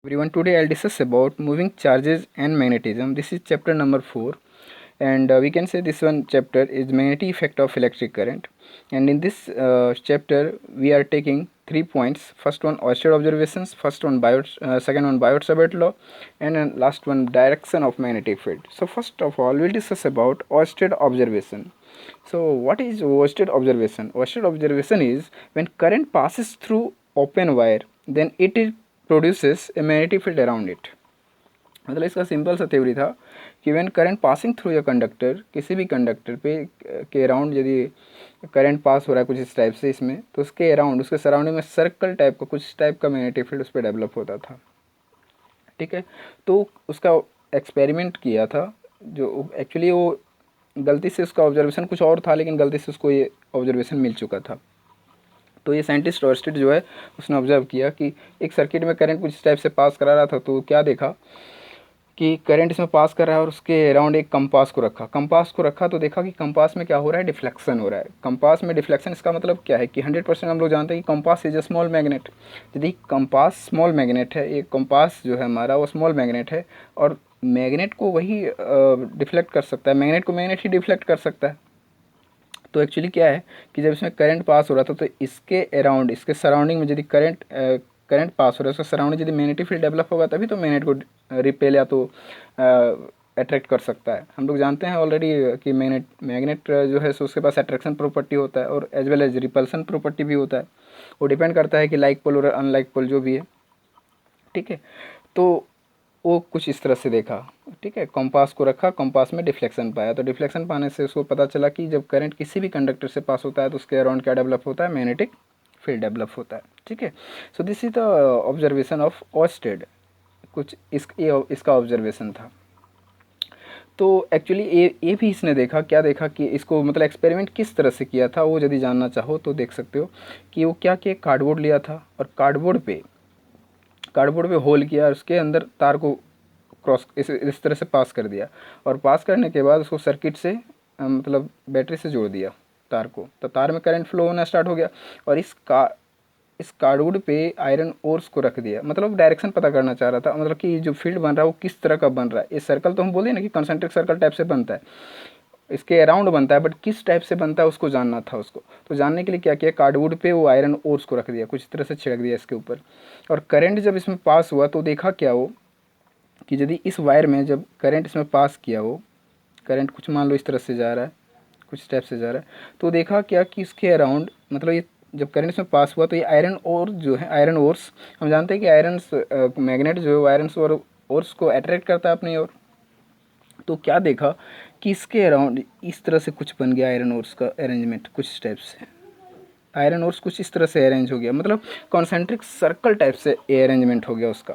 Everyone, today I'll discuss about moving charges and magnetism. This is chapter number 4, and we can say this one chapter is magnetic effect of electric current. And in this chapter, we are taking 3 points. First one, Oersted observations. Second one, Biot-Savart law, and then last one, direction of magnetic field. So first of all, we'll discuss about Oersted observation. So what is Oersted observation? Oersted observation is when current passes through open wire, then it is produces a magnetic field around it. मतलब इसका simple सा theory था कि when current passing through a conductor, किसी भी conductor पे के around यदि करंट पास हो रहा है कुछ इस टाइप से इसमें, तो उसके अराउंड, उसके सराउंडिंग में सर्कल टाइप का कुछ टाइप का मैग्नेटिक फील्ड उस पर डेवलप होता था। ठीक है, तो उसका एक्सपेरिमेंट किया था, जो एक्चुअली वो गलती से उसका ऑब्जर्वेशन कुछ और था, लेकिन गलती से उसको ये ऑब्जर्वेशन मिल चुका था। तो ये साइंटिस्ट ऑयस्टेड जो है उसने ऑब्जर्व किया कि एक सर्किट में करंट कुछ इस टाइप से पास करा रहा था, तो क्या देखा कि करंट इसमें पास कर रहा है और उसके अराउंड एक कंपास को रखा तो देखा कि कंपास में क्या हो रहा है, डिफ्लेक्शन हो रहा है। कंपास में डिफ्लेक्शन, इसका मतलब क्या है कि 100% हम लोग जानते हैं कि compass is a small magnet. यदि कंपास स्मॉल मैग्नेट है, ये कंपास जो है हमारा वो स्मॉल मैग्नेट है, और मैग्नेट को वही डिफ्लेक्ट कर सकता है, मैग्नेट को मैग्नेट ही डिफ्लेक्ट कर सकता है। तो एक्चुअली क्या है कि जब इसमें करंट पास हो रहा था, तो इसके अराउंड, इसके सराउंडिंग में यदि करंट पास हो रहा है, उसका सराउंडिंग यदि मैग्नेटिक फील्ड डेवलप होगा, तभी तो मैग्नेट को रिपेल या तो अट्रैक्ट कर सकता है। हम लोग जानते हैं ऑलरेडी कि मैग्नेट जो है सो उसके पास अट्रैक्शन प्रॉपर्टी होता है और as well as repulsion property भी होता है। वो डिपेंड करता है कि लाइक पोल और अनलाइक पोल जो भी है। ठीक है, तो वो कुछ इस तरह से देखा। ठीक है, कंपास को रखा, कंपास में डिफ्लेक्शन पाया, तो डिफ्लेक्शन पाने से उसको पता चला कि जब करंट किसी भी कंडक्टर से पास होता है तो उसके अराउंड क्या डेवलप होता है, मैग्नेटिक फील्ड डेवलप होता है। ठीक है, so this is the observation of Oersted. कुछ इसका ऑब्जर्वेशन था। तो एक्चुअली ये भी इसने देखा, क्या देखा कि इसको मतलब एक्सपेरिमेंट किस तरह से किया था, वो यदि जानना चाहो तो देख सकते हो कि वो क्या किया, कार्डबोर्ड लिया था और कार्डबोर्ड पे होल किया और उसके अंदर तार को क्रॉस इस तरह से पास कर दिया, और पास करने के बाद उसको सर्किट से मतलब बैटरी से जोड़ दिया तार को, तो तार में करंट फ्लो होना स्टार्ट हो गया। और इस कार्डवुड पे आयरन ओर्स को रख दिया, मतलब डायरेक्शन पता करना चाह रहा था, मतलब कि जो फील्ड बन रहा है वो किस तरह का बन रहा है। ये सर्कल तो हम बोले ना कि कंसेंट्रिक सर्कल टाइप से बनता है, इसके अराउंड बनता है, बट किस टाइप से बनता है उसको जानना था उसको। तो जानने के लिए क्या किया, कार्डवुड पे वो आयरन ओर्स को रख दिया, कुछ तरह से छिड़क दिया इसके ऊपर। और करंट जब इसमें पास हुआ तो देखा क्या वो कि यदि इस वायर में जब करंट इसमें पास किया, वो करंट कुछ मान लो इस तरह से जा रहा है, कुछ स्टेप से जा रहा है, तो देखा क्या कि इसके अराउंड, मतलब ये जब करंट इसमें पास हुआ तो ये आयरन ओर जो है, आयरन ओर्स, हम जानते हैं कि आयरन मैग्नेट जो है वो आयरन और ओर्स को अट्रैक्ट करता है अपनी ओर। तो क्या देखा कि इसके अराउंड इस तरह से कुछ बन गया आयरन ओर्स का अरेंजमेंट, कुछ स्टेप से आयरन ओर्स कुछ इस तरह से अरेंज हो गया, मतलब कॉन्सेंट्रिक सर्कल टाइप से अरेंजमेंट हो गया उसका।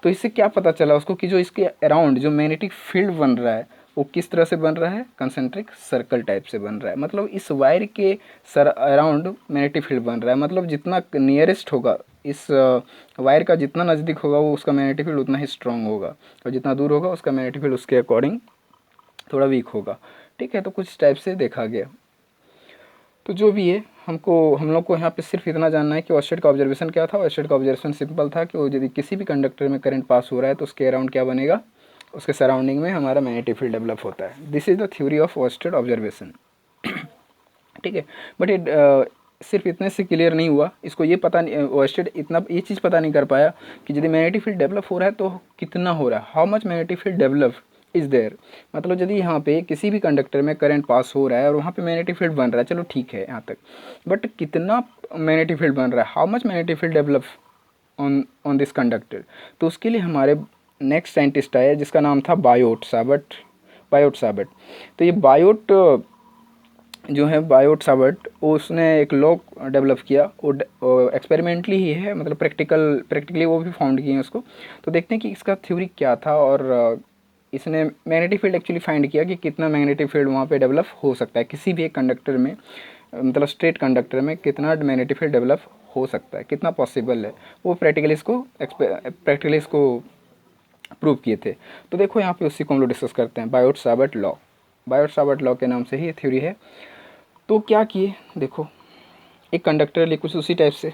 तो इससे क्या पता चला उसको कि जो इसके अराउंड जो मैग्नेटिक फील्ड बन रहा है वो किस तरह से बन रहा है, कंसेंट्रिक सर्कल टाइप से बन रहा है। मतलब इस वायर के अराउंड मैग्नेटिक फील्ड बन रहा है, मतलब जितना नियरेस्ट होगा इस वायर का, जितना नज़दीक होगा वो उसका मैग्नेटिक फील्ड उतना ही स्ट्रांग होगा, और जितना दूर होगा उसका मैग्नेटिक फील्ड उसके अकॉर्डिंग थोड़ा वीक होगा। ठीक है, तो कुछ टाइप से देखा गया। तो जो भी है, हम लोग को यहाँ पे सिर्फ इतना जानना है कि ऑयस्टेड का ऑब्जर्वेशन क्या था। ऑयस्टेड का ऑब्जर्वेशन सिंपल था कि वो यदि किसी भी कंडक्टर में करंट पास हो रहा है तो उसके अराउंड क्या बनेगा, उसके सराउंडिंग में हमारा मैग्नेटिक फील्ड डेवलप होता है। This is the theory of Oersted observation. ठीक है, बट ये सिर्फ इतने से क्लियर नहीं हुआ, इसको ये पता नहीं, ऑयस्टेड इतना ये चीज़ पता नहीं कर पाया कि यदि मैग्नेटिक फील्ड डेवलप हो रहा है तो कितना हो रहा है, how much magnetic field develop is there. मतलब यदि यहाँ पे किसी भी कंडक्टर में करंट पास हो रहा है और वहाँ पे मैग्नेटिक फील्ड बन रहा है, चलो ठीक है यहाँ तक, बट कितना मैग्नेटिक फील्ड बन रहा है, how much magnetic field develop on this conductor. तो उसके लिए हमारे नेक्स्ट साइंटिस्ट आए जिसका नाम था बायोट सावर्ट। तो ये बायोट जो है, बायोट-सावर्ट, उसने एक लॉ डेवलप किया, वो एक्सपेरिमेंटली ही है, मतलब प्रैक्टिकली वो भी फाउंड किए हैं उसको। तो देखते हैं कि इसका थ्योरी क्या था, और इसने मैग्नेटिक फील्ड एक्चुअली फाइंड किया कि कितना मैग्नेटिक फील्ड वहाँ पे डेवलप हो सकता है किसी भी एक कंडक्टर में, मतलब स्ट्रेट कंडक्टर में कितना मैग्नेटिक फील्ड डेवलप हो सकता है, कितना पॉसिबल है, वो प्रैक्टिकली इसको प्रूव किए थे। तो देखो यहाँ पे उसी को हम लोग डिस्कस करते हैं, बायोट-सावर्ट लॉ के नाम से ही ये थ्योरी है। तो क्या किए देखो, एक कंडक्टर ले कुछ उसी टाइप से,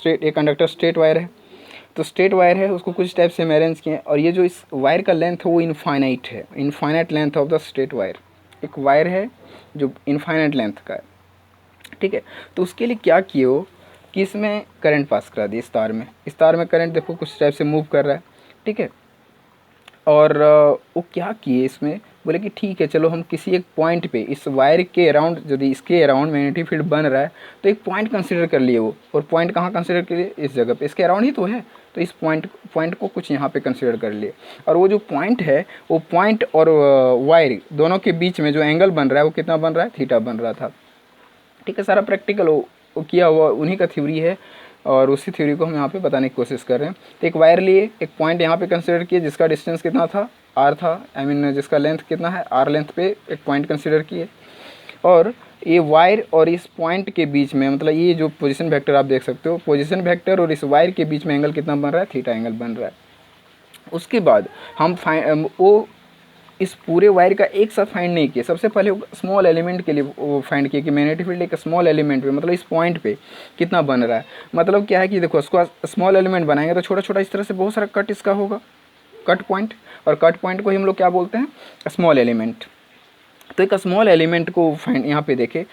एक कंडक्टर स्ट्रेट वायर है, तो स्ट्रेट वायर है, उसको कुछ टाइप से हम अरेंज किए, और ये जो इस वायर का लेंथ है वो इनफाइनाइट है, infinite length of the straight wire. एक वायर है जो इनफाइनाइट लेंथ का है, ठीक है। तो उसके लिए क्या किए हो कि इसमें करंट पास करा दिए, इस तार में करंट देखो कुछ टाइप से मूव कर रहा है, ठीक है। और वो क्या किए इसमें, बोले कि ठीक है चलो हम किसी एक पॉइंट पे इस वायर के अराउंड, यदि इसके अराउंड मैग्नेटिक फील्ड बन रहा है तो एक पॉइंट कंसीडर कर लिए वो, और पॉइंट कहाँ कंसीडर कर लिए, इस जगह पे, इसके अराउंड ही तो है, तो इस पॉइंट को कुछ यहाँ पे कंसीडर कर लिए। और वो जो पॉइंट है, वो पॉइंट और वायर दोनों के बीच में जो एंगल बन रहा है वो कितना बन रहा है, थीटा बन रहा था, ठीक है। सारा प्रैक्टिकल वो किया हुआ उन्हीं का थ्योरी है, और उसी थ्योरी को हम यहाँ पे बताने की कोशिश कर रहे हैं। तो एक वायर लिए, एक पॉइंट यहाँ पे कंसीडर किए जिसका डिस्टेंस कितना था, आर था, आई मीन जिसका लेंथ कितना है, आर लेंथ पे एक पॉइंट कंसीडर किए, और ये वायर और इस पॉइंट के बीच में, मतलब ये जो पोजीशन वेक्टर आप देख सकते हो, पोजीशन वेक्टर और इस वायर के बीच में एंगल कितना बन रहा है, थीटा एंगल बन रहा है। उसके बाद हम वो इस पूरे वायर का एक साथ फाइंड नहीं किया, सबसे पहले स्मॉल एलिमेंट के लिए वो फाइंड किया कि मैग्नेटिक फील्ड एक स्मॉल एलिमेंट पे, मतलब इस पॉइंट पे कितना बन रहा है। मतलब क्या है कि देखो उसको स्मॉल एलिमेंट बनाएंगे तो छोटा छोटा इस तरह से बहुत सारा कट इसका होगा, कट पॉइंट, और कट पॉइंट को ही हम लोग क्या बोलते हैं, स्मॉल एलिमेंट। तो एक स्मॉल एलिमेंट को फाइंड, यहाँ पे देखे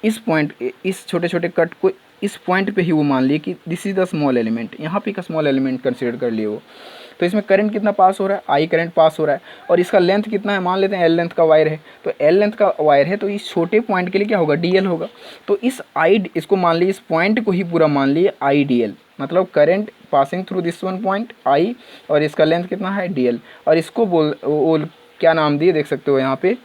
इस पॉइंट, इस छोटे छोटे कट को इस पॉइंट पे ही वो मान लिए कि this is the small element, यहाँ पे एक स्मॉल एलिमेंट कंसिडर कर लिए वो। तो इसमें करंट कितना पास हो रहा है, आई करंट पास हो रहा है, और इसका लेंथ कितना है, मान लेते हैं एल लेंथ का वायर है, तो एल लेंथ का वायर है, तो इस छोटे पॉइंट के लिए क्या होगा, डी एल होगा। तो इस आई, इसको मान लिए, इस पॉइंट को ही पूरा मान लिए आई डी एल, मतलब current passing through this one point I, और इसका लेंथ कितना है, डी एल, और इसको क्या नाम दिए देख सकते हो यहाँ पे,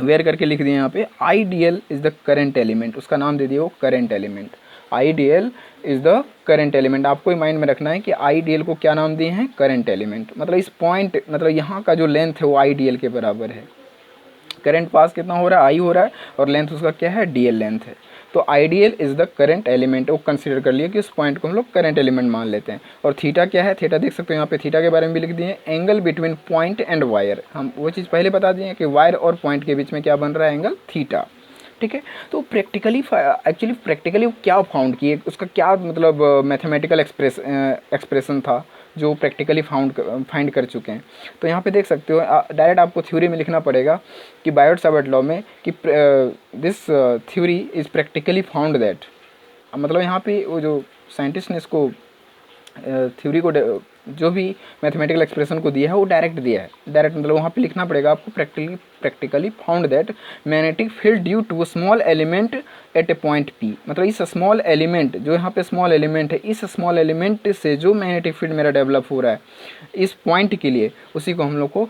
वेयर करके लिख दिए यहाँ पे, आई D L is the current element, उसका नाम दे दिए वो current element, I D L is the current element. आपको माइंड में रखना है कि आई डी एल को क्या नाम दिए हैं, करेंट एलिमेंट, मतलब इस पॉइंट, मतलब यहाँ का जो लेंथ है वो आई डी एल के बराबर है। करंट पास कितना हो रहा है, आई हो रहा है, और लेंथ उसका क्या है, डी एल लेंथ है। तो ideal is the current element, वो कंसीडर कर लिए कि उस पॉइंट को हम लोग करंट एलिमेंट मान लेते हैं। और थीटा क्या है, थीटा देख सकते हो यहाँ पे, थीटा के बारे में भी लिख दिए, angle between point and wire, हम वो चीज़ पहले बता दिए कि वायर और पॉइंट के बीच में क्या बन रहा है, एंगल थीटा, ठीक है। तो एक्चुअली प्रैक्टिकली क्या फाउंड किए, उसका क्या मतलब मैथमेटिकल एक्सप्रेशन था जो प्रैक्टिकली फाइंड कर चुके हैं। तो यहाँ पे देख सकते हो, डायरेक्ट आपको थ्योरी में लिखना पड़ेगा कि बायोट-सावर्ट लॉ में कि this theory is practically found that, मतलब यहाँ पे वो जो साइंटिस्ट ने इसको थ्योरी को जो भी मैथमेटिकल एक्सप्रेशन को दिया है वो डायरेक्ट दिया है, डायरेक्ट मतलब वहाँ पे लिखना पड़ेगा आपको, practically found that magnetic field due to small element at a point P, मतलब इस स्मॉल एलिमेंट, जो यहाँ पे स्मॉल एलिमेंट है, इस स्मॉल एलिमेंट से जो मैग्नेटिक फील्ड मेरा डेवलप हो रहा है इस पॉइंट के लिए, उसी को हम लोग को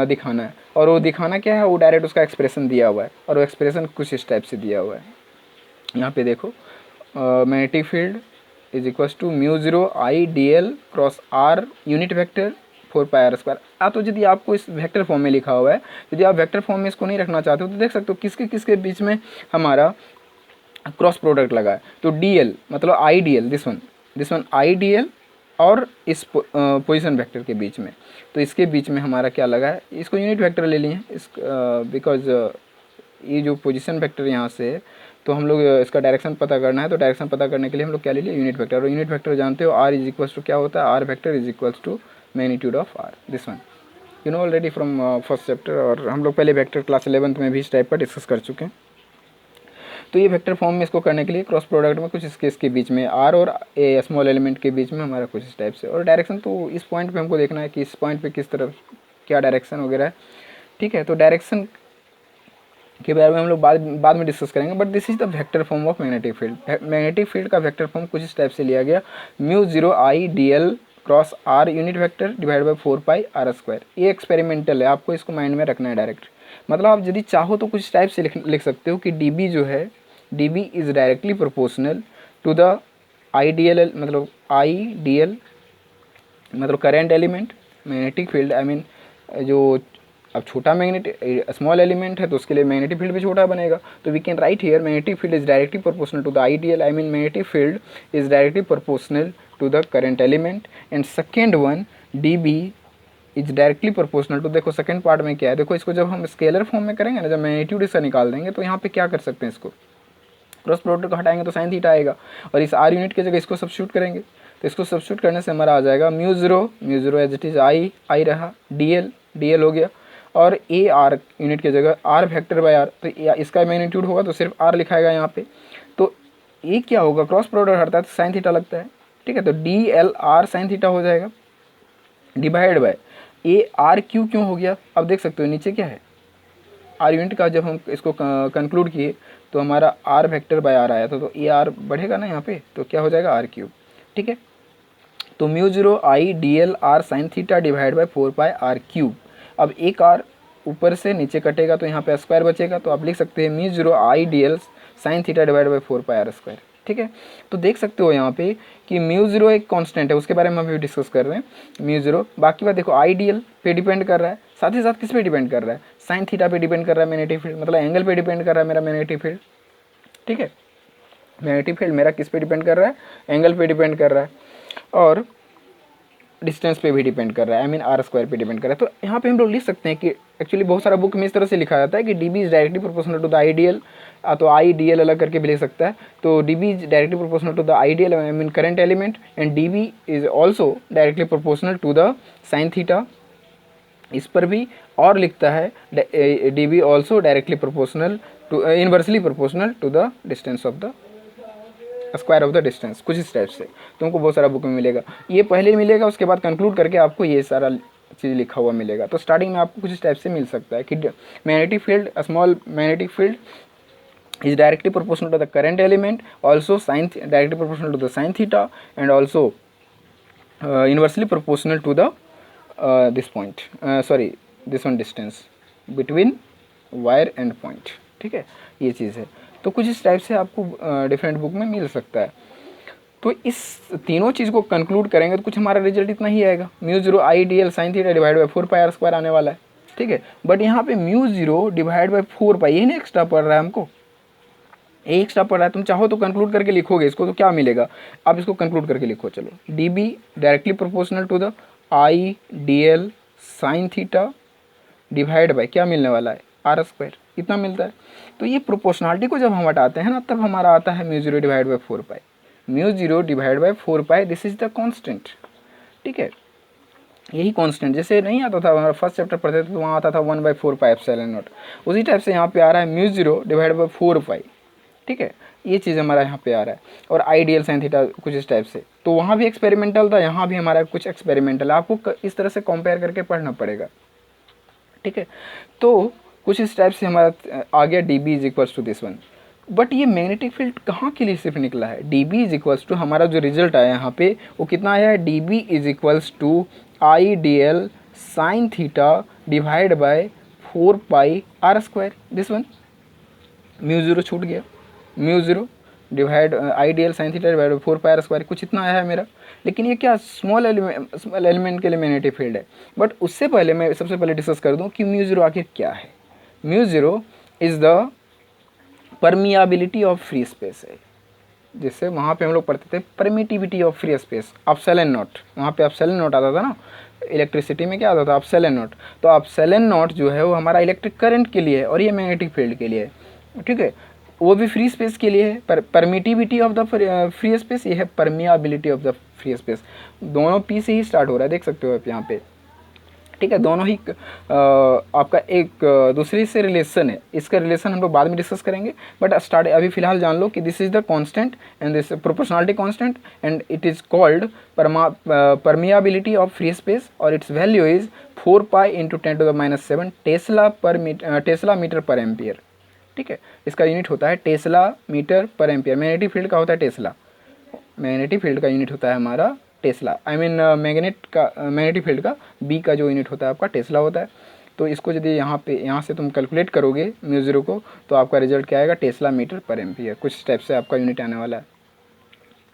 दिखाना है। और वो दिखाना क्या है, वो डायरेक्ट उसका एक्सप्रेशन दिया हुआ है, और वो एक्सप्रेशन कुछ इस टाइप से दिया हुआ है। यहाँ पे देखो, magnetic field is equals to mu zero I D L cross R unit vector 4πr²। तो यदि आपको इस वेक्टर फॉर्म में लिखा हुआ है, यदि आप वेक्टर फॉर्म में इसको नहीं रखना चाहते हो तो देख सकते हो किसके किसके बीच में हमारा क्रॉस प्रोडक्ट लगा है। तो डी एल मतलब I D L, this one I D L और इस पोजीशन वेक्टर के बीच में, तो इसके बीच में हमारा क्या लगा है, इसको यूनिट वेक्टर ले लिए इस बिकॉज ये जो पोजीशन वेक्टर यहाँ से है, तो हम लोग इसका डायरेक्शन पता करना है, तो डायरेक्शन पता करने के लिए हम लोग क्या ले लिए, यूनिट वेक्टर। और यूनिट वेक्टर जानते हो, आर इज इक्वल्स टू क्या होता है, R vector is equals to magnitude of R, this one you know already from first chapter, और हम लोग पहले वेक्टर क्लास 11th में भी इस टाइप का डिस्कस कर चुके हैं। तो ये वेक्टर फॉर्म में इसको करने के लिए क्रॉस प्रोडक्ट में कुछ इसके बीच में आर और ए स्मॉल एलिमेंट के बीच में हमारा कुछ इस टाइप से, और डायरेक्शन तो इस पॉइंट पे हमको देखना है कि इस पॉइंट पे किस तरफ क्या डायरेक्शन वगैरह है, ठीक है। तो डायरेक्शन के बारे में हम लोग बाद में डिस्कस करेंगे, but this is the vector form of magnetic field. Magnetic field का वेक्टर फॉर्म कुछ इस टाइप से लिया गया, mu zero I D L cross R unit vector divide by 4πr²। ये एक्सपेरिमेंटल है, आपको इसको माइंड में रखना है डायरेक्ट। मतलब आप यदि चाहो तो कुछ टाइप से लिख सकते हो कि डी बी जो है, D B is directly proportional to the I D L, मतलब आई डी एल मतलब current element, magnetic field I mean जो अब छोटा मैग्नेटिक स्मॉल एलिमेंट है तो उसके लिए मैग्नेटिक फील्ड भी छोटा बनेगा। तो we can write here magnetic field is directly proportional to the ideal, I mean magnetic field is directly proportional to the current element. And second one D B is directly proportional to, देखो second part में क्या है, देखो इसको जब हम scalar form में करेंगे ना, जब मैग्नीट्यूड इसका निकाल देंगे तो यहाँ पे क्या कर सकते हैं, इसको क्रॉस प्रोडक्ट को हटाएंगे तो साइन थीटा आएगा, और इस आर यूनिट की जगह इसको सब्स्टिट्यूट करेंगे तो इसको सब्स्टिट्यूट करने से हमारा आ जाएगा mu zero as it is I रहा, डी एल हो गया, और ए आर यूनिट की जगह आर वेक्टर बाय आर, तो इसका मैग्नीट्यूड होगा तो सिर्फ आर लिखाएगा यहाँ पे। तो ये क्या होगा, क्रॉस प्रोडक्ट हटता है तो साइन थीटा लगता है, ठीक है, तो D L R sine theta हो जाएगा divide by A R Q क्यों हो गया। अब देख सकते हो नीचे क्या है, आर यूनिट का जब हम इसको कंक्लूड किए तो हमारा आर वेक्टर बाय आर आया था, तो ए आर बढ़ेगा ना यहाँ पे, तो क्या हो जाएगा आर क्यूब, ठीक है। तो mu zero I D L R sine theta divide by 4 pi R cube. अब एक आर ऊपर से नीचे कटेगा तो यहाँ पे स्क्वायर बचेगा, तो आप लिख सकते हैं mu zero I D L sine theta divide by 4 pi R square, ठीक है। तो देख सकते हो यहाँ पे कि म्यू ज़ीरो एक कांस्टेंट है, उसके बारे में हम अभी डिस्कस कर रहे हैं म्यू ज़ीरो। बाकी बात देखो आई डी एल पे डिपेंड कर रहा है, साथ ही साथ किस पे डिपेंड कर रहा है, साइन थीटा पे डिपेंड कर रहा है मैग्नेटिक फील्ड, मतलब एंगल पे डिपेंड कर रहा है मेरा मैग्नेटिक फील्ड, ठीक है। मैग्नेटिक फील्ड मेरा किस पे डिपेंड कर रहा है, एंगल पे डिपेंड कर रहा है, और डिस्टेंस पे भी डिपेंड कर रहा है, आई मीन आर स्क्वायर पे डिपेंड कर रहा है। तो यहाँ पे हम लोग लिख सकते हैं कि एक्चुअली बहुत सारा बुक में इस तरह से लिखा जाता है कि D B is directly proportional to the ideal, तो आई डी एल अलग करके भी लिख सकता है, तो D B is directly proportional to the ideal I mean current element, and D B is also directly proportional to the sine theta, इस पर भी और लिखता है D B also directly proportional to inversely proportional to the distance of the square of the distance, कुछ इस type से तुमको बहुत सारा बुक में मिलेगा। ये पहले मिलेगा, उसके बाद कंक्लूड करके आपको ये सारा चीज़ लिखा हुआ मिलेगा। तो स्टार्टिंग में आपको कुछ इस टाइप से मिल सकता है कि magnetic field, small magnetic field is directly proportional to the current element, also sin directly proportional to the sin theta, and also inversely proportional to the this point this one distance between wire and point, ठीक है, ये चीज़ है। तो कुछ इस type से आपको different book में मिल सकता है। तो इस तीनों चीज़ को कंक्लूड करेंगे तो कुछ हमारा रिजल्ट इतना ही आएगा, mu zero I D L sine theta divide by 4 pi R square आने वाला है, ठीक है। बट यहाँ पे mu zero divide by 4 pi ये नहीं एक्स्ट्रा पड़ रहा है हमको, ये एक्स्ट्रा पड़ रहा है। तुम चाहो तो कंक्लूड करके लिखोगे इसको, तो क्या मिलेगा, आप इसको कंक्लूड करके लिखो। चलो, D B directly proportional to the I D L sine theta divide by क्या मिलने वाला है आर स्क्वायर, इतना मिलता है। तो ये प्रोपोर्शनलिटी को जब हम हटाते हैं ना, तब हमारा आता है mu zero divide by 4 pi, mu zero divide by 4 pi, this is the constant, ठीक है। यही कांस्टेंट जैसे नहीं आता था हमारा फर्स्ट चैप्टर पढ़ते थे तो वहाँ आता था 1/4 पाई एप्सिलॉन नॉट, उसी टाइप से यहाँ पे आ रहा है म्यू ज़ीरो डिवाइड बाई 4 पाई, ठीक है। ये चीज़ हमारा यहाँ पे आ रहा है, और आइडियल साइन थीटा कुछ इस टाइप से। तो वहाँ भी एक्सपेरिमेंटल था, यहाँ भी हमारा कुछ एक्सपेरिमेंटल, आपको इस तरह से कंपेयर करके पढ़ना पड़ेगा, ठीक है। तो कुछ इस टाइप से हमारा आ गया D B is equals to this one. But ये मैग्नेटिक फील्ड कहाँ के लिए सिर्फ निकला है, D B is equals to हमारा जो रिजल्ट आया यहाँ पे वो कितना आया है, D B is equals to I D L sine theta divide by 4 pi R square, this one. Mu zero छूट गया, mu zero divide I D L sine theta divide by 4 pi R square, कुछ इतना आया है मेरा। लेकिन ये क्या स्मॉल एलिमेंट के लिए मैग्नेटिक फील्ड है। बट उससे पहले मैं सबसे पहले डिस्कस कर दूँ कि म्यू ज़ीरो आखिर क्या है। Mu zero is the permeability of free space है, जिससे वहाँ पे हम लोग पढ़ते थे permittivity of free space, epsilon not, वहाँ पे एप्सिलॉन नॉट आता था ना, इलेक्ट्रिसिटी में क्या आता था एप्सिलॉन नॉट। तो एप्सिलॉन नॉट जो है वो हमारा इलेक्ट्रिक करंट के लिए है, और ये मैग्नेटिक फील्ड के लिए है, ठीक है। वो भी फ्री स्पेस के लिए है, permittivity of the free space, ये है permeability of the free space. दोनों पी से ही स्टार्ट हो रहा है, देख सकते हो आप यहाँ पे, ठीक है। दोनों ही आपका एक दूसरे से रिलेशन है, इसका रिलेशन हम लोग बाद में डिस्कस करेंगे। बट स्टार्ट अभी फिलहाल जान लो कि this is the constant and this proportionality constant, and it is called permeability of free space, और its value is 4 pi into 10⁻⁷ tesla metre per ampere, ठीक है। इसका यूनिट होता है tesla metre per ampere. Magnetic field का होता है tesla, magnetic field का यूनिट होता है हमारा tesla, I mean magnetic field का बी का जो यूनिट होता है आपका टेस्ला होता है। तो इसको यदि यहाँ से तुम कैलकुलेट करोगे म्यू ज़ीरो को, तो आपका रिजल्ट क्या आएगा, टेस्ला मीटर पर एम्पियर, कुछ स्टेप से आपका यूनिट आने वाला है।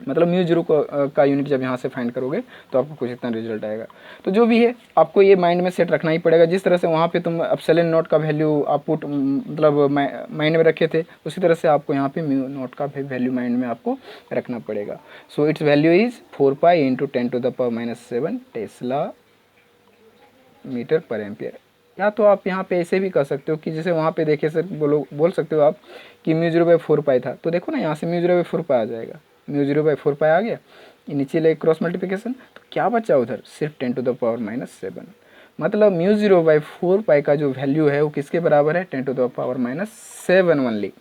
मतलब म्यू ज़ीरो का यूनिट जब यहाँ से फाइंड करोगे तो आपको कुछ इतना रिजल्ट आएगा। तो जो भी है आपको ये माइंड में सेट रखना ही पड़ेगा, जिस तरह से वहाँ पे तुम एप्सिलॉन नॉट का वैल्यू आप पुट मतलब माइंड में रखे थे, उसी तरह से आपको यहाँ पे म्यू नॉट का वैल्यू माइंड में आपको रखना पड़ेगा। So its value is 4 pi into 10⁻⁷ tesla metre per ampere. या तो आप यहाँ पे ऐसे भी कर सकते हो कि जैसे वहाँ पे देखे सर बोल सकते हो आप कि म्यू ज़ीरो बाई 4 पाई था, तो देखो ना यहाँ से म्यू ज़ीरो बाई 4 पाई आ जाएगा, म्यू ज़ीरो बाई 4 पाई आ गया। ये नीचे ले क्रॉस मल्टीप्लिकेशन, तो क्या बचा उधर, सिर्फ 10⁻⁻7। मतलब म्यू ज़ीरो बाई 4 पाई का जो वैल्यू है वो किसके बराबर है, 10⁻⁻7 ओनली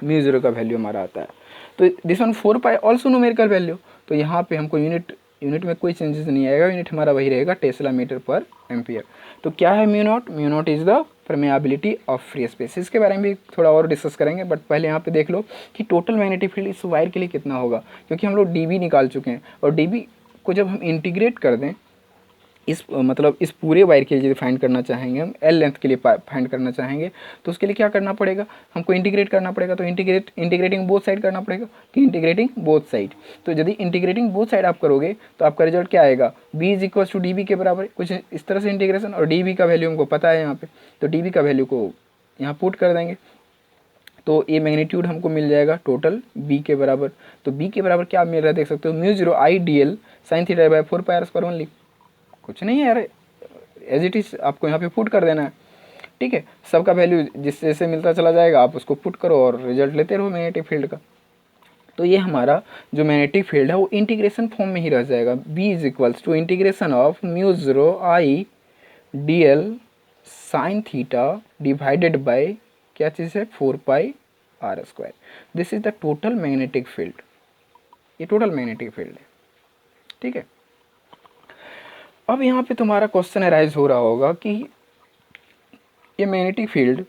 म्यू ज़ीरो का वैल्यू हमारा आता है। तो this one 4 pi also numerical value, तो यहाँ पे हमको यूनिट में कोई चेंजेस नहीं आएगा, यूनिट हमारा वही रहेगा टेस्ला मीटर पर एम्पियर। तो क्या है mu naught, mu naught is the permeability of free space. इसके बारे में भी थोड़ा और डिस्कस करेंगे, बट पहले यहाँ पे देख लो कि टोटल मैग्नेटिक फील्ड इस वायर के लिए कितना होगा, क्योंकि हम लोग डी निकाल चुके हैं, और डी को जब हम इंटीग्रेट कर दें इस मतलब इस पूरे वायर के लिए फाइंड करना चाहेंगे, हम एल लेंथ के लिए फाइंड करना चाहेंगे, तो उसके लिए क्या करना पड़ेगा, हमको इंटीग्रेट करना पड़ेगा। तो इंटीग्रेटिंग बोथ साइड करना पड़ेगा कि इंटीग्रेटिंग बोथ साइड। तो यदि इंटीग्रेटिंग बोथ साइड आप करोगे तो आपका रिजल्ट क्या आएगा, b is equal to D B के बराबर, कुछ इस तरह से इंटीग्रेशन, और डी बी का वैल्यू हमको पता है यहाँ पे, तो डी बी का वैल्यू को यहाँ पुट कर देंगे, तो ये मैग्नीट्यूड हमको मिल जाएगा टोटल b के बराबर। तो b के बराबर क्या मिल रहा है, देख सकते हो, mu zero I D L sine theta by 4 pi only, कुछ नहीं है यार, एज इट इज आपको यहाँ पे पुट कर देना है। ठीक है, सबका वैल्यू जिस जैसे मिलता चला जाएगा आप उसको पुट करो और रिजल्ट लेते रहो मैग्नेटिक फील्ड का। तो ये हमारा जो मैग्नेटिक फील्ड है वो इंटीग्रेशन फॉर्म में ही रह जाएगा, b is equals to integration of mu zero I D L sine theta divided by क्या चीज़ है, 4 pi r²। This is the total magnetic field, ये टोटल मैग्नेटिक फील्ड है। ठीक है, अब यहाँ पे तुम्हारा क्वेश्चन अराइज हो रहा होगा कि ये मैग्नेटिक फील्ड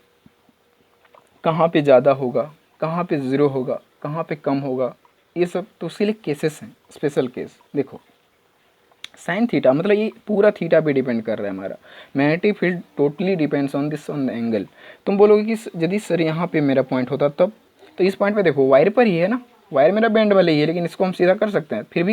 कहाँ पे ज़्यादा होगा, कहाँ पे ज़ीरो होगा, कहाँ पे कम होगा, ये सब तो उसके लिए केसेस हैं, स्पेशल केस। देखो साइन थीटा मतलब ये पूरा थीटा पे डिपेंड कर रहा है हमारा magnetic field, totally depends on this on the angle. तुम बोलोगे कि यदि सर यहाँ पे मेरा पॉइंट होता तब, तो इस पॉइंट पे देखो वायर पर ही है ना, वायर मेरा बेंड वाले ही है, लेकिन इसको हम सीधा कर सकते हैं, फिर भी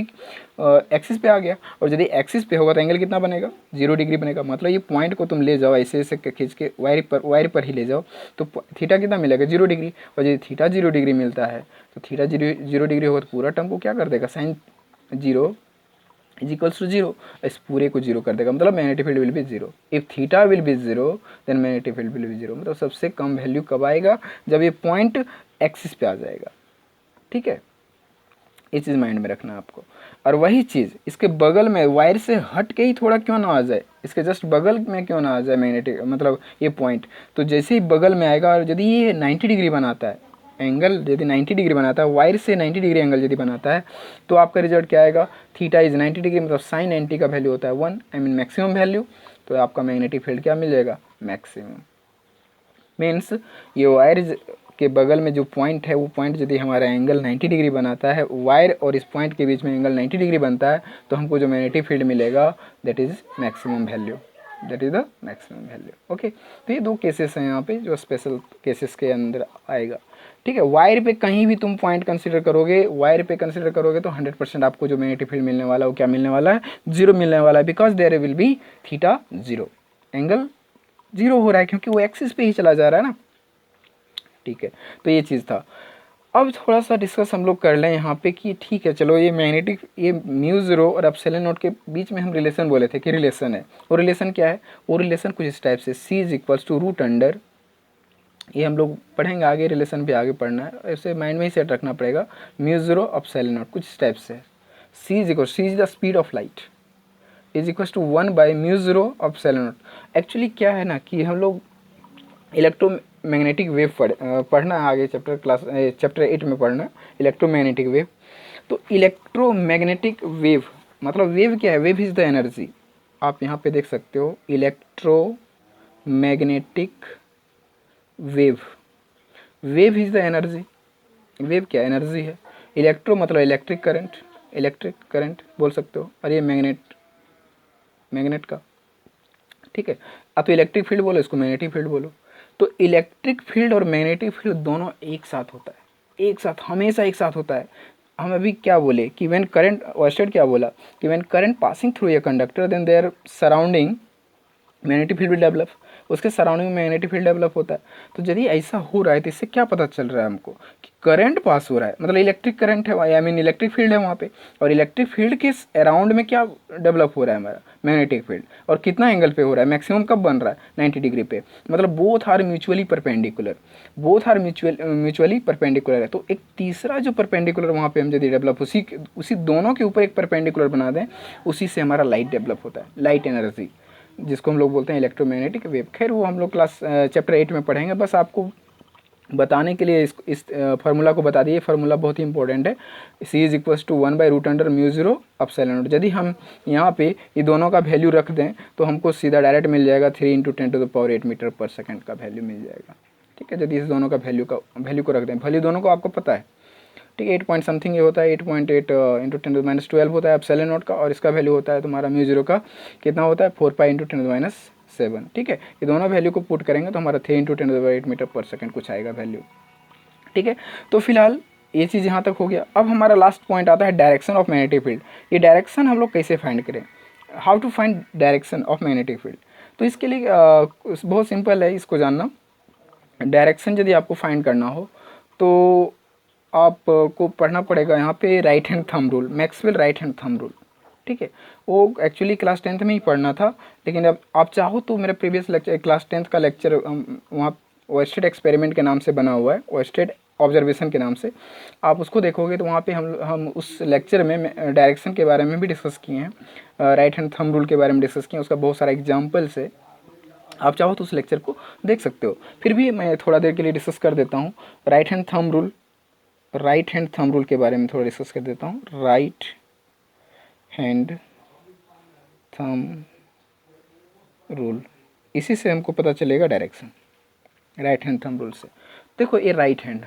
एक्सिस पे आ गया, और यदि एक्सिस पे होगा तो एंगल कितना बनेगा, 0 डिग्री बनेगा। मतलब ये पॉइंट को तुम ले जाओ ऐसे ऐसे खींच के वायर पर ही ले जाओ, तो थीटा कितना मिलेगा, 0 डिग्री। और यदि थीटा 0 डिग्री मिलता है तो थीटा 0 डिग्री होगा तो पूरा टर्म को क्या कर देगा, साइन 0 इज इक्वल्स टू 0, इस पूरे को 0 कर देगा, मतलब magnetic field will be 0। If theta will be 0 then magnetic field will be 0। मतलब सबसे कम वैल्यू कब आएगा, जब ये पॉइंट एक्सिस पे आ जाएगा। ठीक है, ये चीज़ माइंड में रखना आपको। और वही चीज़ इसके बगल में वायर से हट के ही थोड़ा क्यों ना आ जाए, इसके जस्ट बगल में क्यों ना आ जाए मैग्नेटिक मतलब ये पॉइंट, तो जैसे ही बगल में आएगा, और यदि ये 90 डिग्री बनाता है एंगल, यदि 90 डिग्री बनाता है वायर से 90 डिग्री एंगल यदि बनाता है, तो आपका रिजल्ट क्या आएगा, थीटा इज 90 डिग्री, मतलब साइन 90 का वैल्यू होता है 1, आई मीन मैक्सिमम वैल्यू। तो आपका मैग्नेटिक फील्ड क्या मिल जाएगा, मैक्सिमम। मीन्स ये वायर के बगल में जो पॉइंट है वो पॉइंट यदि हमारा एंगल 90 डिग्री बनाता है, वायर और इस पॉइंट के बीच में एंगल 90 डिग्री बनता है, तो हमको जो मैग्नेटिक फील्ड मिलेगा that is maximum value, that is the maximum value. Okay, तो ये दो केसेस हैं यहाँ पे जो स्पेशल केसेस के अंदर आएगा। ठीक है, वायर पे कहीं भी तुम पॉइंट कंसीडर करोगे, वायर पे कंसीडर करोगे तो 100% आपको जो मैग्नेटिक फील्ड मिलने वाला है वो क्या मिलने वाला है, 0 मिलने वाला है, because there will be theta 0, angle 0 हो रहा है क्योंकि वो एक्सिस पे ही चला जा रहा है ना। ठीक है, तो ये चीज़ था। अब थोड़ा सा डिस्कस हम लोग कर लें यहाँ पे कि ठीक है चलो ये मैग्नेटिक, ये म्यू ज़ीरो और एप्सिलॉन नॉट के बीच में हम रिलेशन बोले थे कि रिलेशन है, वो रिलेशन क्या है, वो रिलेशन कुछ इस टाइप से, C is equals to root under, ये हम लोग पढ़ेंगे आगे, रिलेशन भी आगे पढ़ना है, ऐसे माइंड में ही सेट रखना पड़ेगा। म्यू ज़ीरो एप्सिलॉन नॉट कुछ इस टाइप से, C is equal, C is the speed of light, is equals to 1 by mu zero epsilon not. Actually क्या है ना कि हम लोग इलेक्ट्रोमैग्नेटिक वेव पढ़ना है आगे चैप्टर 8 में पढ़ना इलेक्ट्रोमैग्नेटिक वेव। तो इलेक्ट्रोमैग्नेटिक वेव मतलब वेव क्या है, वेव इज़ द एनर्जी, आप यहाँ पे देख सकते हो electromagnetic wave, wave is the energy, wave क्या एनर्जी है, इलेक्ट्रो मतलब इलेक्ट्रिक करंट बोल सकते हो, और ये मैग्नेट का। ठीक है, आप तो इलेक्ट्रिक फील्ड बोलो, इसको मैग्नेटिक फील्ड बोलो। तो इलेक्ट्रिक फील्ड और मैग्नेटिक फील्ड दोनों एक साथ होता है, एक साथ, हमेशा एक साथ होता है। हम अभी क्या बोले कि व्हेन करंट, वर्स्टेड क्या बोला कि when current passing through a conductor then their surrounding magnetic field will develop. उसके सराउंडिंग में मैग्नेटिक फील्ड डेवलप होता है। तो यदि ऐसा हो रहा है तो इससे क्या पता चल रहा है हमको कि करंट पास हो रहा है, मतलब इलेक्ट्रिक करंट है, आई मीन इलेक्ट्रिक फील्ड है वहाँ पे, और इलेक्ट्रिक फील्ड के अराउंड में क्या डेवलप हो रहा है हमारा मैग्नेटिक फील्ड, और कितना एंगल पे हो रहा है, मैक्सिमम कब बन रहा है 90 डिग्री पे, मतलब both are mutually perpendicular, both are mutually perpendicular है। तो एक तीसरा जो परपेंडिकुलर वहाँ पे हम यदि डेवलप उसी दोनों के ऊपर एक परपेंडिकुलर बना दें, उसी से हमारा लाइट डेवलप होता है, लाइट एनर्जी, जिसको हम लोग बोलते हैं इलेक्ट्रोमैग्नेटिक वेव। खैर वो हम लोग क्लास चैप्टर 8 में पढ़ेंगे, बस आपको बताने के लिए इस फार्मूला को बता दिए। फार्मूला बहुत ही इंपॉर्टेंट है, C is equals to 1/√μ0 epsilon not. यदि हम यहाँ पे ये दोनों का वैल्यू रख दें तो हमको सीधा डायरेक्ट मिल जाएगा 3 × 10⁸ मीटर पर सेकंड का वैल्यू मिल जाएगा। ठीक है, यदि इस दोनों का वैल्यू को रख दें, वैल्यू दोनों को आपको पता है, ठीक है, 8 पॉइंट समथिंग ये होता है, 8.8 × 10⁻12 होता है एप्सिलॉन नॉट का, और इसका वैल्यू होता है तुम्हारा μ0 का कितना होता है 4π × 10⁻7। ठीक है, ये दोनों वैल्यू को पुट करेंगे तो हमारा 3 × 10⁸ मीटर पर सेकंड कुछ आएगा वैल्यू। ठीक है, तो फिलहाल ये चीज़ यहाँ तक हो गया। अब हमारा लास्ट पॉइंट आता है डायरेक्शन ऑफ मैग्नेटिक फील्ड। ये डायरेक्शन हम लोग कैसे फाइंड करें, how to find direction of magnetic field. तो इसके लिए बहुत सिंपल है इसको जानना। डायरेक्शन यदि आपको फाइंड करना हो तो आपको पढ़ना पड़ेगा यहाँ पे right hand thumb rule, Maxwell right hand thumb rule. ठीक है, वो एक्चुअली क्लास 10th में ही पढ़ना था, लेकिन अब आप चाहो तो मेरा प्रीवियस लेक्चर क्लास 10th का लेक्चर वहाँ ओएस्टेड एक्सपेरिमेंट के नाम से बना हुआ है, ओएस्टेड ऑब्जर्वेशन के नाम से, आप उसको देखोगे तो वहाँ पे हम उस लेक्चर में डायरेक्शन के बारे में भी डिस्कस किए हैं, राइट हैंड थंब रूल के बारे में डिस्कस किए हैं, उसका बहुत सारा एग्जाम्पल्स है, आप चाहो तो उस लेक्चर को देख सकते हो। फिर भी मैं थोड़ा देर के लिए डिस्कस कर देता हूँ right hand thumb rule, right hand thumb rule के बारे में थोड़ा डिस्कस कर देता हूँ। राइट हैंड थंब रूल, इसी से हमको पता चलेगा direction, right hand thumb rule से। देखो ये राइट हैंड,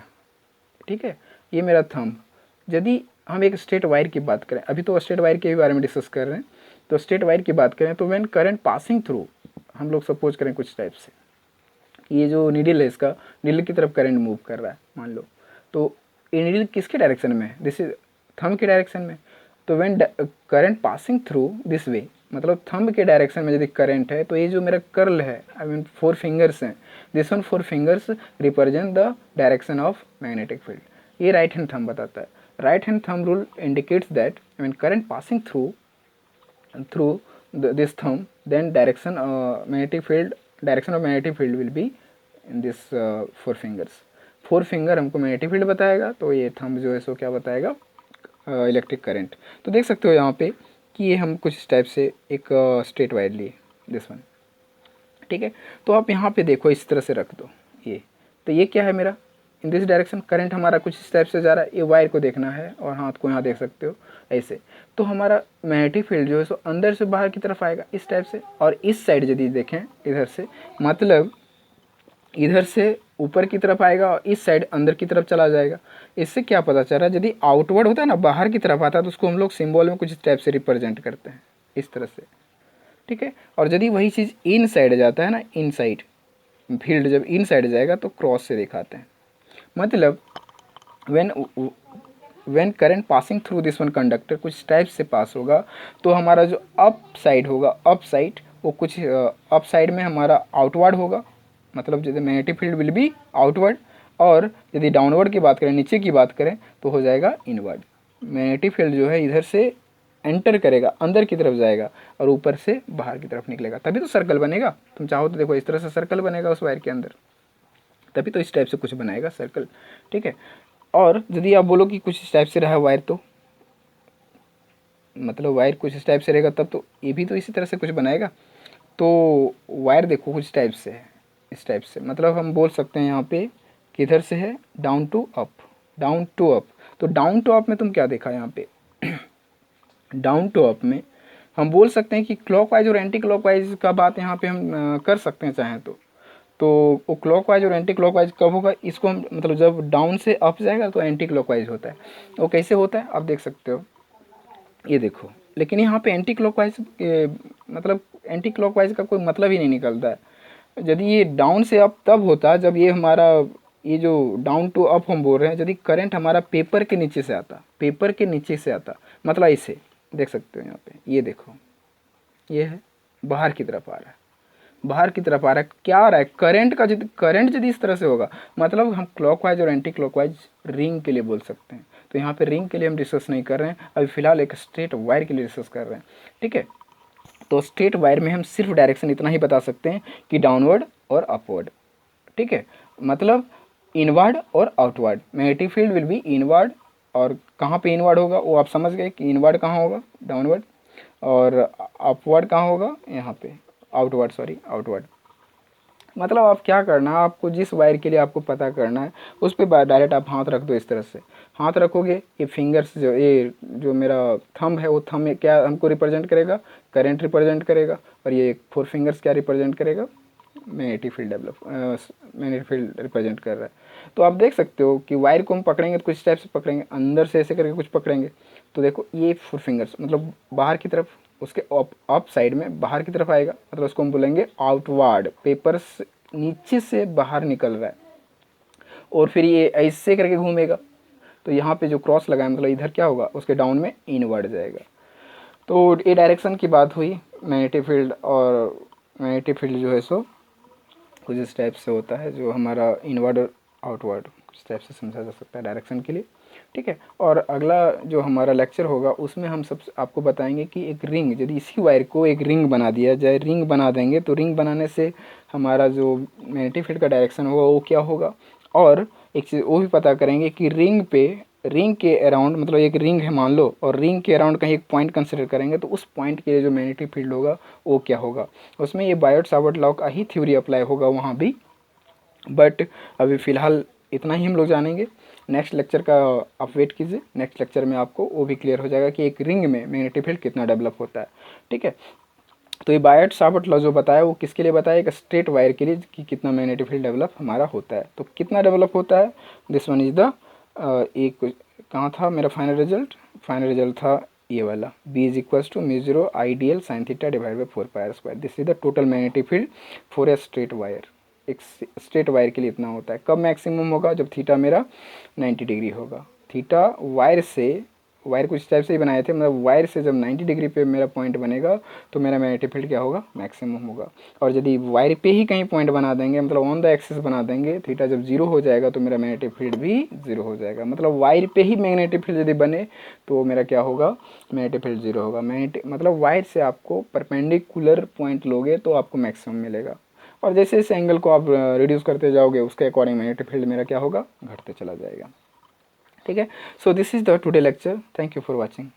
ठीक है, ये मेरा थंब। यदि हम एक स्ट्रेट वायर की बात करें, अभी तो स्ट्रेट वायर के बारे में डिस्कस कर रहे हैं, तो स्ट्रेट वायर की बात करें तो व्हेन करंट पासिंग थ्रू, हम लोग सपोज करें कुछ टाइप से, ये जो नीडल है इसका नीडल की तरफ करंट मूव कर रहा है मान लो, तो ये नीडल किसके डायरेक्शन में है, दिस इज थंब के डायरेक्शन में। तो when current passing through this way, मतलब थंब के डायरेक्शन में यदि करंट है तो ये जो मेरा कर्ल है, आई मीन 4 फिंगर्स हैं, this one 4 fingers represent the direction of magnetic field. ये राइट हैंड थंब बताता है। Right hand thumb rule indicates that I mean current passing through this thumb, then direction of magnetic field will be in this 4 fingers। 4 finger हमको magnetic field बताएगा, तो ये thumb जो है सो क्या बताएगा, इलेक्ट्रिक करंट। तो देख सकते हो यहाँ पे कि ये हम कुछ इस टाइप से एक स्ट्रेट वायर लिए, दिस वन। ठीक है, तो आप यहाँ पे देखो इस तरह से रख दो ये, तो ये क्या है मेरा इन दिस डायरेक्शन, करंट हमारा कुछ इस टाइप से जा रहा है, ये वायर को देखना है और हाथ को यहाँ देख सकते हो ऐसे। तो हमारा मैग्नेटिक फील्ड जो है सो अंदर से बाहर की तरफ आएगा इस टाइप से, और इस साइड यदि देखें इधर से, मतलब इधर से ऊपर की तरफ आएगा और इस साइड अंदर की तरफ चला जाएगा। इससे क्या पता चल रहा है, यदि आउटवर्ड होता है ना, बाहर की तरफ आता है, तो उसको हम लोग सिम्बॉल में कुछ इस टाइप से रिप्रेजेंट करते हैं इस तरह से। ठीक है, और यदि वही चीज़ इन साइड जाता है ना, इन साइड फील्ड जब इन साइड जाएगा तो क्रॉस से दिखाते हैं, मतलब when current passing through this one conductor कुछ टाइप से पास होगा, तो हमारा जो अप साइड होगा, अप साइड वो कुछ अप साइड में हमारा आउटवर्ड होगा, मतलब यदि magnetic field will B outward, और यदि डाउनवर्ड की बात करें, नीचे की बात करें, तो हो जाएगा इनवर्ड। मैग्नेटिक फील्ड जो है इधर से एंटर करेगा, अंदर की तरफ जाएगा, और ऊपर से बाहर की तरफ निकलेगा, तभी तो सर्कल बनेगा। तुम चाहो तो देखो इस तरह से सर्कल बनेगा उस वायर के अंदर, तभी तो इस टाइप से कुछ बनाएगा सर्कल। ठीक है, और यदि आप बोलो कि कुछ इस टाइप से रहा वायर, तो मतलब वायर कुछ इस टाइप से रहेगा, तब तो ये भी तो इसी तरह से कुछ बनाएगा। तो वायर देखो कुछ टाइप से है, इस टाइप से, मतलब हम बोल सकते हैं यहाँ पे किधर से है, down to up, down to up. तो डाउन टू अप में तुम क्या देखा यहाँ पे डाउन टू अप में हम बोल सकते हैं कि क्लॉकवाइज और एंटी क्लॉकवाइज का बात यहाँ पे हम कर सकते हैं चाहें तो वो क्लॉकवाइज और एंटी क्लॉकवाइज कब होगा, इसको हम मतलब जब डाउन से अप जाएगा तो एंटी क्लॉकवाइज होता है। वो कैसे होता है आप देख सकते हो, ये देखो, लेकिन यहाँ पे एंटी क्लॉकवाइज मतलब एंटी क्लॉकवाइज का कोई मतलब ही नहीं निकलता है। यदि ये डाउन से अप तब होता जब ये हमारा ये जो डाउन टू अप हम बोल रहे हैं, यदि करंट हमारा पेपर के नीचे से आता, पेपर के नीचे से आता, मतलब इसे देख सकते हो यहाँ पे, ये देखो ये है बाहर की तरफ आ रहा है, बाहर की तरफ आ रहा है, क्या आ रहा है, करंट यदि इस तरह से होगा, मतलब हम क्लॉकवाइज और एंटी क्लॉकवाइज रिंग के लिए बोल सकते हैं। तो यहाँ पे रिंग के लिए हम डिस्कस नहीं कर रहे हैं, अभी फिलहाल एक स्ट्रेट वायर के लिए डिस्कस कर रहे हैं, ठीक है। तो स्ट्रेट वायर में हम सिर्फ डायरेक्शन इतना ही बता सकते हैं कि डाउनवर्ड और अपवर्ड, ठीक है, मतलब इनवर्ड और outward. Magnetic field will B inward, और कहाँ पे इनवर्ड होगा वो आप समझ गए कि इनवर्ड कहाँ होगा, डाउनवर्ड, और अपवर्ड कहाँ होगा, यहाँ पे आउटवर्ड, सॉरी आउटवर्ड। मतलब आप क्या करना है, आपको जिस वायर के लिए आपको पता करना है उस पर डायरेक्ट आप हाथ रख दो। इस तरह से हाथ रखोगे, ये फिंगर्स जो ये जो मेरा थंब है वो थंब क्या हमको रिप्रेजेंट करेगा, करंट रिप्रेजेंट करेगा, और ये 4 फिंगर्स क्या रिप्रेजेंट करेगा, magnetic field magnetic field represent कर रहा है। तो आप देख सकते हो कि वायर को हम पकड़ेंगे तो कुछ टाइप से पकड़ेंगे, अंदर से ऐसे करके कुछ पकड़ेंगे। तो देखो ये 4 फिंगर्स मतलब बाहर की तरफ, उसके अप साइड में बाहर की तरफ आएगा, मतलब उसको हम बोलेंगे आउटवर्ड, पेपर नीचे से बाहर निकल रहा है, और फिर ये ऐसे करके घूमेगा। तो यहाँ पे जो क्रॉस लगा है मतलब इधर क्या होगा, उसके डाउन में इनवर्ड जाएगा। तो ये डायरेक्शन की बात हुई मैग्नेटिक फील्ड, और मैग्नेटिक फील्ड जो है सो कुछ इस टाइप से होता है, जो हमारा इनवर्ड और आउटवर्ड कुछ टाइप से समझा जा सकता है डायरेक्शन के लिए, ठीक है। और अगला जो हमारा लेक्चर होगा उसमें हम सब आपको बताएंगे कि एक रिंग, यदि इसी वायर को एक रिंग बना दिया जाए, रिंग बना देंगे तो रिंग बनाने से हमारा जो मैग्नेटिक फील्ड का डायरेक्शन होगा वो क्या होगा। और एक चीज़ वो भी पता करेंगे कि रिंग के अराउंड, मतलब एक रिंग है मान लो, और रिंग के अराउंड कहीं एक पॉइंट कंसिडर करेंगे तो उस पॉइंट के लिए जो मैग्नेटिक फील्ड होगा वो क्या होगा। उसमें ये बायोट सावर्ट लॉ का ही थ्योरी अप्लाई होगा वहाँ भी, बट अभी फ़िलहाल इतना ही हम लोग जानेंगे। नेक्स्ट लेक्चर का आप वेट कीजिए, नेक्स्ट लेक्चर में आपको वो भी क्लियर हो जाएगा कि एक रिंग में मैग्नेटिक फील्ड कितना डेवलप होता है, ठीक है। तो ये बायोट सावर्ट लॉ जो बताया वो किसके लिए बताया, एक स्ट्रेट वायर के लिए कि कितना मैग्नेटिक फील्ड डेवलप हमारा होता है। तो कितना डेवलप होता है, दिस वन इज द एक कहाँ था मेरा फाइनल रिजल्ट था ये वाला, B is equals to mu 0 IDL sin theta divide by 4πr²। This is the total magnetic field for a straight wire. एक स्ट्रेट वायर के लिए इतना होता है। कब मैक्सिमम होगा, जब थीटा मेरा 90 डिग्री होगा। थीटा वायर कुछ टाइप से ही बनाए थे, मतलब वायर से जब 90 डिग्री पे मेरा पॉइंट बनेगा तो मेरा मैग्नेटिक फील्ड क्या होगा, मैक्सिमम होगा। और यदि वायर पे ही कहीं पॉइंट बना देंगे, मतलब ऑन द एक्सिस बना देंगे, थीटा जब 0 हो जाएगा तो मेरा मैग्नेटिक फील्ड भी 0 हो जाएगा। मतलब वायर पे ही मैग्नेटिक फील्ड यदि बने तो मेरा क्या होगा, मैग्नेटिक फील्ड 0 होगा। मतलब वायर से आपको परपेंडिकुलर पॉइंट लोगे तो आपको मैक्सिमम मिलेगा, और जैसे इस एंगल को आप रिड्यूस करते जाओगे उसके अकॉर्डिंग मैग्नेटिक फील्ड मेरा क्या होगा, घटते चला जाएगा, ठीक है। So this is the today lecture, thank you for watching.